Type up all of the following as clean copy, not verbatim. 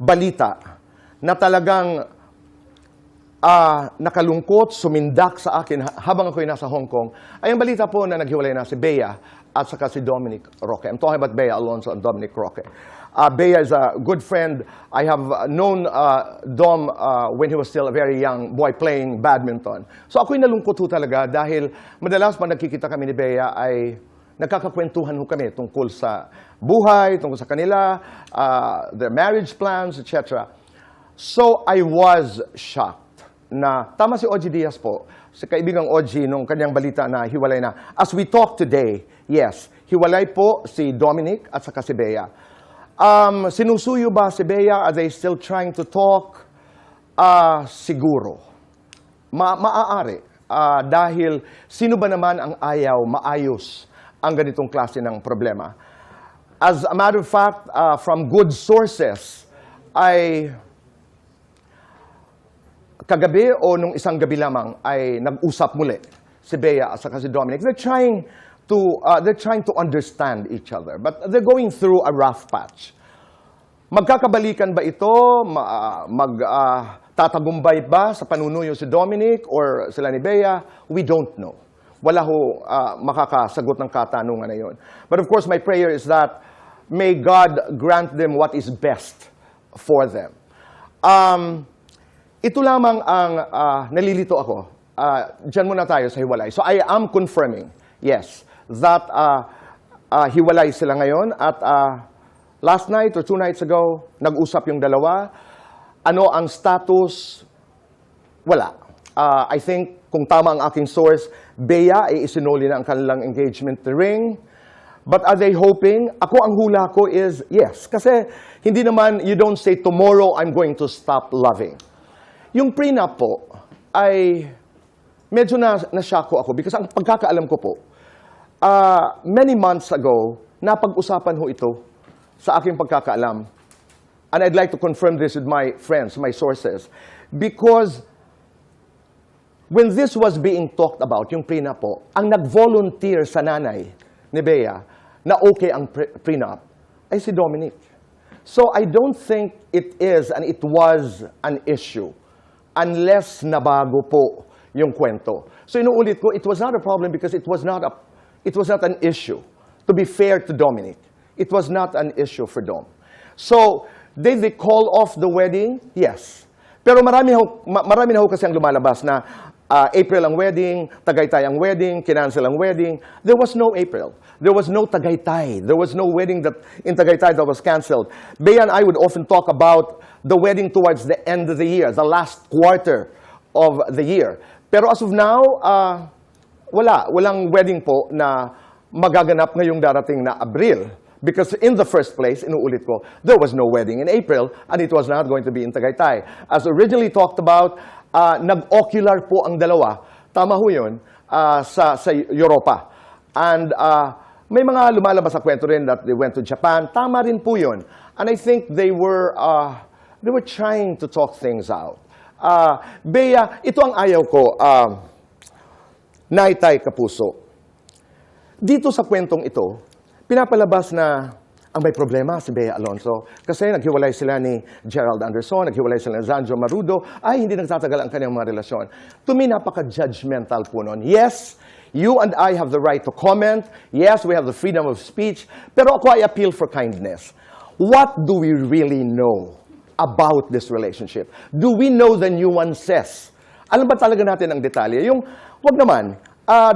balita na talagang nakalungkot, sumindak sa akin habang ako'y nasa Hong Kong, ay ang balita po na naghiwalay na si Bea at saka si Dominic Roque. I'm talking about Bea Alonzo and Dominic Roque. Bea is a good friend. I have known Dom when he was still a very young boy playing badminton. So ako'y nalungkot ho talaga dahil madalas pag nagkikita kami ni Bea ay nagkakakwentuhan ho kami tungkol sa buhay, tungkol sa kanila, their marriage plans, etc. So I was shocked na tama si OG Diaz po, si kaibigang OG nung kanyang balita na hiwalay na. As we talk today, yes, hiwalay po si Dominic at saka si Bea. Sinusuyo ba si Bea? Are they still trying to talk? Siguro. Maaari. Dahil sino ba naman ang ayaw maayos ang ganitong klase ng problema? As a matter of fact, from good sources, ay kagabi o nung isang gabi lamang ay nag-usap muli si Bea at saka si Dominic. They're trying to understand each other, but they're going through a rough patch. Magkakabalikan ba ito? Magtatagumbay ba sa panunuyo si Dominic or sila ni Bea? We don't know. Wala ho makakasagot ng katanungan na yun. But of course, my prayer is that may God grant them what is best for them. Ito lamang ang nalilito ako. Diyan muna tayo sa hiwalay. So I am confirming, yes, that hiwalay sila ngayon. At last night or 2 nights ago, nag-usap yung dalawa. Ano ang status? Wala. I think, kung tama ang aking source, Bea ay isinuli na ang kanilang engagement ring. But are they hoping? Ako, ang hula ko is yes. Kasi hindi naman, you don't say, tomorrow I'm going to stop loving. Yung prenup po ay medyo na-shock ako because ang pagkakaalam ko po, many months ago, napag-usapan ho ito sa aking pagkakaalam. And I'd like to confirm this with my friends, my sources. Because when this was being talked about, yung prenup po, ang nag-volunteer sa nanay ni Bea na okay ang prenup ay si Dominic. So I don't think it is and it was an issue unless nabago po yung kwento. So inuulit ko, it was not a problem because it was not an issue. To be fair to Dominic, it was not an issue for Dom. So, did they call off the wedding? Yes. Pero marami na ho kasi ang lumalabas na April ang wedding, Tagaytay ang wedding, kinancel ang wedding. There was no April. There was no Tagaytay. There was no wedding in Tagaytay that was canceled. Bea and I would often talk about the wedding towards the end of the year, the last quarter of the year. Pero as of now, walang wedding po na magaganap ngayong darating na Abril. Because in the first place, inuulit ko, there was no wedding in April and it was not going to be in Tagaytay. As originally talked about, nag-ocular po ang dalawa. Tama ho yun, sa Europa. And may mga lumalabas sa kwento rin that they went to Japan. Tama rin po yun. And I think they were trying to talk things out. Bea, ito ang ayaw ko, Naitay Kapuso. Dito sa kwentong ito, pinapalabas na ang may problema si Bea Alonzo. Kasi naghiwalay sila ni Gerald Anderson, naghiwalay sila ni Zanjo Marudo, ay hindi nagtatagal ang kanyang mga relasyon. To me, napaka-judgmental po nun. Yes, you and I have the right to comment. Yes, we have the freedom of speech. Pero ako ay appeal for kindness. What do we really know about this relationship? Do we know the nuances? Alam ba talaga natin ang detalye? Yung, wag naman,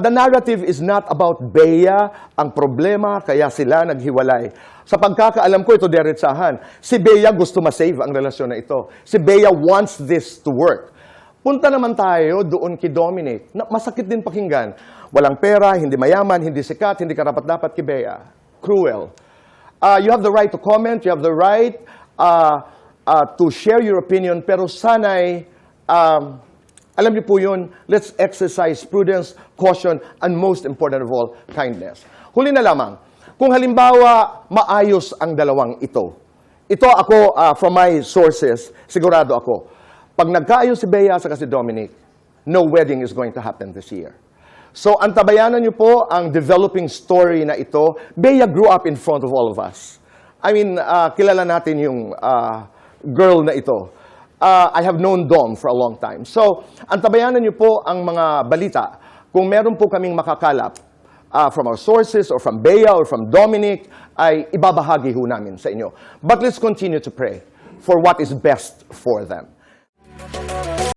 the narrative is not about Bea, ang problema, kaya sila naghiwalay. Sa pagkakaalam ko, ito diretsahan. Si Bea gusto ma-save ang relasyon na ito. Si Bea wants this to work. Punta naman tayo doon kay Dominic. Masakit din pakinggan. Walang pera, hindi mayaman, hindi sikat, hindi karapat-dapat kay Bea. Cruel. You have the right to comment, you have the right to share your opinion, pero sana'y, alam niyo po yun, let's exercise prudence, caution, and most important of all, kindness. Huli na lamang, kung halimbawa maayos ang dalawang ito, ako, from my sources, sigurado ako, pag nagkaayos si Bea sa si Dominic, no wedding is going to happen this year. So, antabayanan niyo po ang developing story na ito. Bea grew up in front of all of us. I mean, kilala natin yung girl na ito. I have known Dom for a long time. So, antabayanan niyo po ang mga balita. Kung meron po kaming makakalap from our sources or from Bea or from Dominic, ay ibabahagi ho namin sa inyo. But let's continue to pray for what is best for them.